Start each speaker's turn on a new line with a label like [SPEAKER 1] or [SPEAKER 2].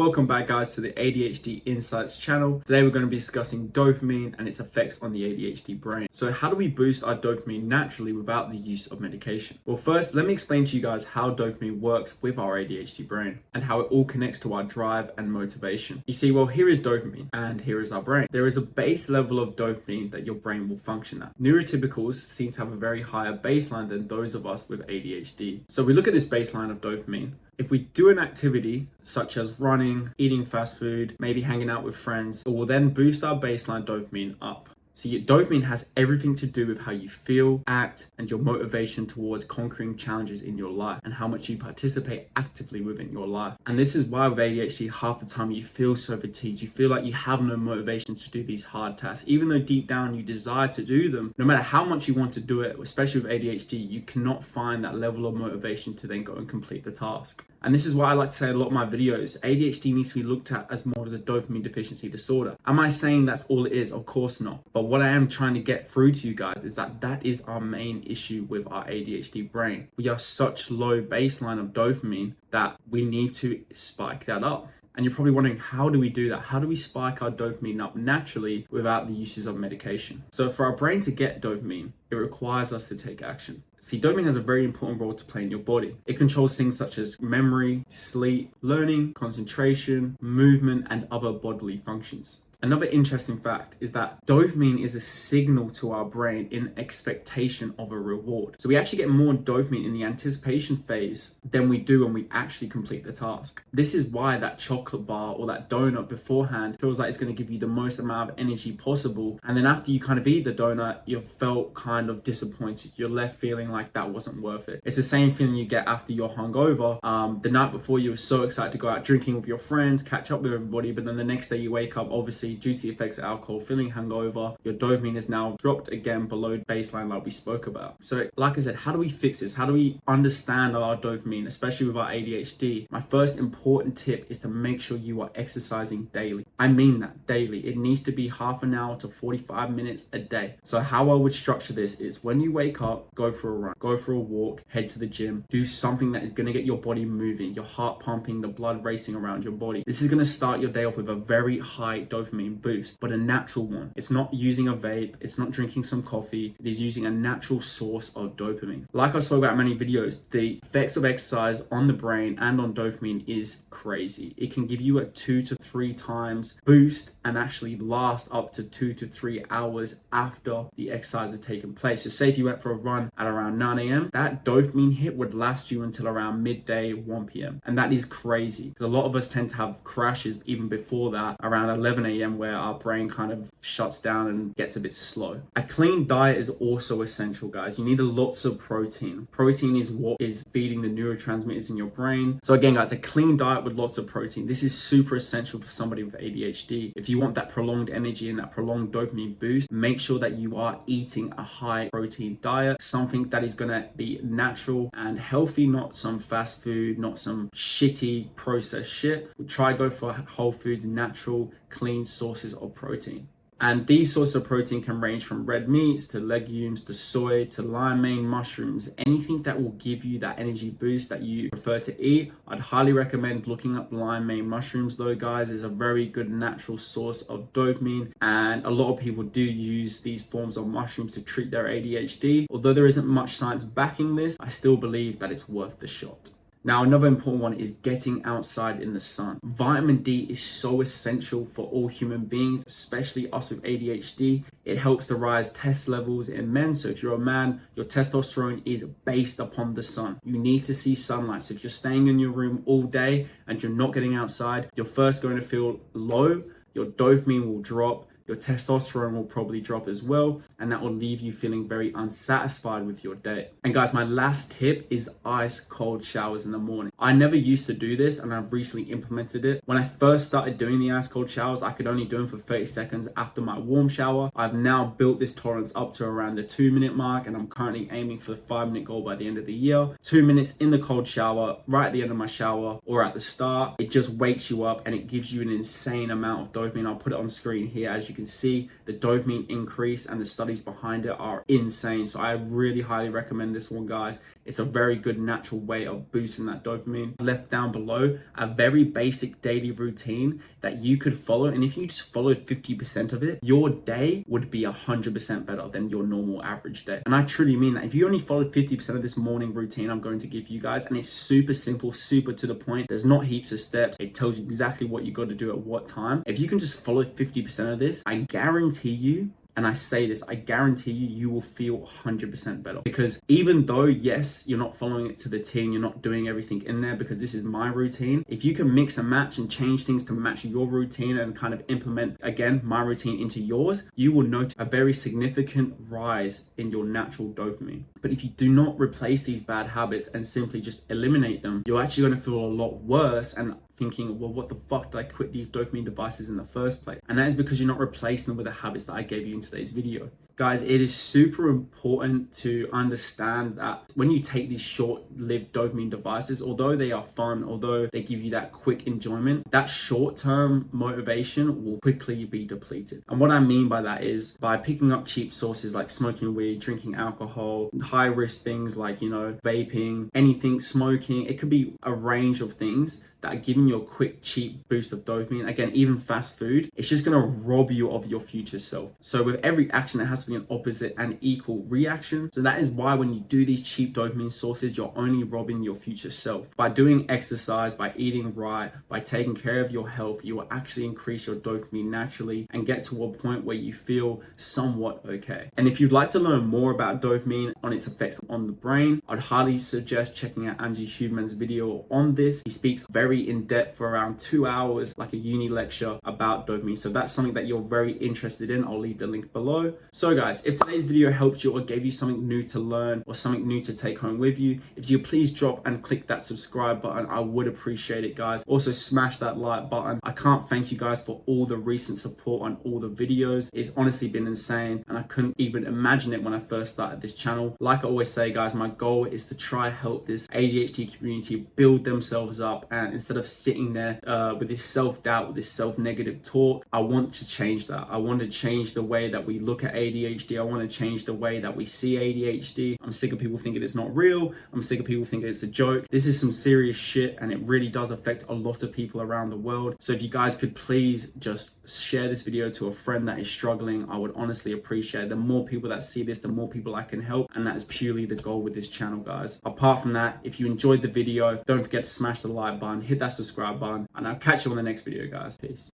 [SPEAKER 1] Welcome back guys to the ADHD Insights channel. Today we're going to be discussing dopamine and its effects on the ADHD brain. So how do we boost our dopamine naturally without the use of medication? Well, first let me explain to you guys how dopamine works with our ADHD brain and how it all connects to our drive and motivation. You see, well, here is dopamine and here is our brain. There is a base level of dopamine that your brain will function at. Neurotypicals seem to have a very higher baseline than those of us with ADHD. So we look at this baseline of dopamine. If we do an activity such as running, eating fast food, maybe hanging out with friends, it will then boost our baseline dopamine up. See, dopamine has everything to do with how you feel, act, and your motivation towards conquering challenges in your life and how much you participate actively within your life. And this is why with ADHD, half the time you feel so fatigued. You feel like you have no motivation to do these hard tasks, even though deep down you desire to do them. No matter how much you want to do it, especially with ADHD, you cannot find that level of motivation to then go and complete the task. And this is why I like to say in a lot of my videos, ADHD needs to be looked at as more as a dopamine deficiency disorder. Am I saying that's all it is? Of course not. But what I am trying to get through to you guys is that that is our main issue with our ADHD brain. We are such low baseline of dopamine that we need to spike that up. And you're probably wondering, how do we do that? How do we spike our dopamine up naturally without the uses of medication? So for our brain to get dopamine, it requires us to take action. See, dopamine has a very important role to play in your body. It controls things such as memory, sleep, learning, concentration, movement, and other bodily functions. Another interesting fact is that dopamine is a signal to our brain in expectation of a reward. So we actually get more dopamine in the anticipation phase than we do when we actually complete the task. This is why that chocolate bar or that donut beforehand feels like it's going to give you the most amount of energy possible. And then after you kind of eat the donut, you've felt kind of disappointed. You're left feeling like that wasn't worth it. It's the same feeling you get after you're hungover. The night before you were so excited to go out drinking with your friends, catch up with everybody, but then the next day you wake up, obviously due to the effects of alcohol, feeling hungover, your dopamine is now dropped again below baseline like we spoke about. So like I said, how do we fix this? How do we understand our dopamine, especially with our ADHD? My first important tip is to make sure you are exercising daily. I mean that, daily. It needs to be half an hour to 45 minutes a day. So how I would structure this is when you wake up, go for a run, go for a walk, head to the gym, do something that is going to get your body moving, your heart pumping, the blood racing around your body. This is going to start your day off with a very high dopamine boost, but a natural one. It's not using a vape, it's not drinking some coffee, it is using a natural source of dopamine. Like I spoke about in many videos, the effects of exercise on the brain and on dopamine is crazy. It can give you a 2 to 3 times boost and actually last up to 2 to 3 hours after the exercise has taken place. So say if you went for a run at around 9 a.m., that dopamine hit would last you until around midday, 1 p.m. And that is crazy. A lot of us tend to have crashes even before that, around 11 a.m. where our brain kind of shuts down and gets a bit slow. A clean diet is also essential, guys. You need lots of protein. Protein is what is feeding the neurotransmitters in your brain. So again, guys, a clean diet with lots of protein. This is super essential for somebody with ADHD. If you want that prolonged energy and that prolonged dopamine boost, make sure that you are eating a high protein diet, something that is going to be natural and healthy, not some fast food, not some shitty processed shit. We try go for whole foods, natural, clean sources of protein. And these sources of protein can range from red meats to legumes to soy to lime main mushrooms, anything that will give you that energy boost that you prefer to eat. I'd highly recommend looking up lime main mushrooms though, guys. It's a very good natural source of dopamine, and a lot of people do use these forms of mushrooms to treat their ADHD. Although there isn't much science backing this, I still believe that it's worth the shot. Now, another important one is getting outside in the sun. Vitamin D is so essential for all human beings, especially us with ADHD. It helps to rise test levels in men. So if you're a man, your testosterone is based upon the sun. You need to see sunlight. So if you're staying in your room all day and you're not getting outside, you're first going to feel low, your dopamine will drop, your testosterone will probably drop as well, and that will leave you feeling very unsatisfied with your day. And guys, my last tip is ice cold showers in the morning. I never used to do this, and I've recently implemented it. When I first started doing the ice cold showers, I could only do them for 30 seconds after my warm shower. I've now built this tolerance up to around the 2-minute mark, and I'm currently aiming for the 5-minute goal by the end of the year. 2 minutes in the cold shower, right at the end of my shower or at the start. It just wakes you up and it gives you an insane amount of dopamine. I'll put it on screen here as you can see, the dopamine increase and the studies behind it are insane. So I really highly recommend this one, guys. It's a very good natural way of boosting that dopamine. I've left down below a very basic daily routine that you could follow. And if you just followed 50% of it, your day would be 100% better than your normal average day. And I truly mean that. If you only followed 50% of this morning routine I'm going to give you guys, and it's super simple, super to the point, there's not heaps of steps. It tells you exactly what you got to do at what time. If you can just follow 50% of this, I guarantee you, and I say this, I guarantee you, you will feel 100% better. Because even though, yes, you're not following it to the T and you're not doing everything in there, because this is my routine, if you can mix and match and change things to match your routine and kind of implement, again, my routine into yours, you will notice a very significant rise in your natural dopamine. But if you do not replace these bad habits and simply just eliminate them, you're actually going to feel a lot worse and thinking, well, what the fuck did I quit these dopamine devices in the first place? And that is because you're not replacing them with the habits that I gave you in today's video. Guys, it is super important to understand that when you take these short-lived dopamine devices, although they are fun, although they give you that quick enjoyment, that short-term motivation will quickly be depleted. And what I mean by that is by picking up cheap sources like smoking weed, drinking alcohol, high-risk things like, vaping, anything, smoking. It could be a range of things that are giving you a quick, cheap boost of dopamine. Again, even fast food, it's just gonna rob you of your future self. So with every action, it has to be an opposite and equal reaction. So that is why when you do these cheap dopamine sources, you're only robbing your future self. By doing exercise, by eating right, by taking care of your health, you will actually increase your dopamine naturally and get to a point where you feel somewhat okay. And if you'd like to learn more about dopamine on its effects on the brain, I'd highly suggest checking out Andrew Huberman's video on this. He speaks very in depth for around 2 hours, like a uni lecture about dopamine. So that's something that you're very interested in. I'll leave the link below. So guys, if today's video helped you or gave you something new to learn or something new to take home with you, if you please drop and click that subscribe button, I would appreciate it, guys. Also smash that like button. I can't thank you guys for all the recent support on all the videos. It's honestly been insane and I couldn't even imagine it when I first started this channel. Like I always say, guys, my goal is to try help this ADHD community build themselves up, and instead of sitting there with this self-doubt, with this self-negative talk, I want to change that. I want to change the way that we look at ADHD. I want to change the way that we see ADHD. I'm sick of people thinking it's not real. I'm sick of people thinking it's a joke. This is some serious shit and it really does affect a lot of people around the world. So if you guys could please just share this video to a friend that is struggling, I would honestly appreciate it. The more people that see this, the more people I can help, and that is purely the goal with this channel, guys. Apart from that, if you enjoyed the video, don't forget to smash the like button, hit that subscribe button, and I'll catch you on the next video, guys. Peace.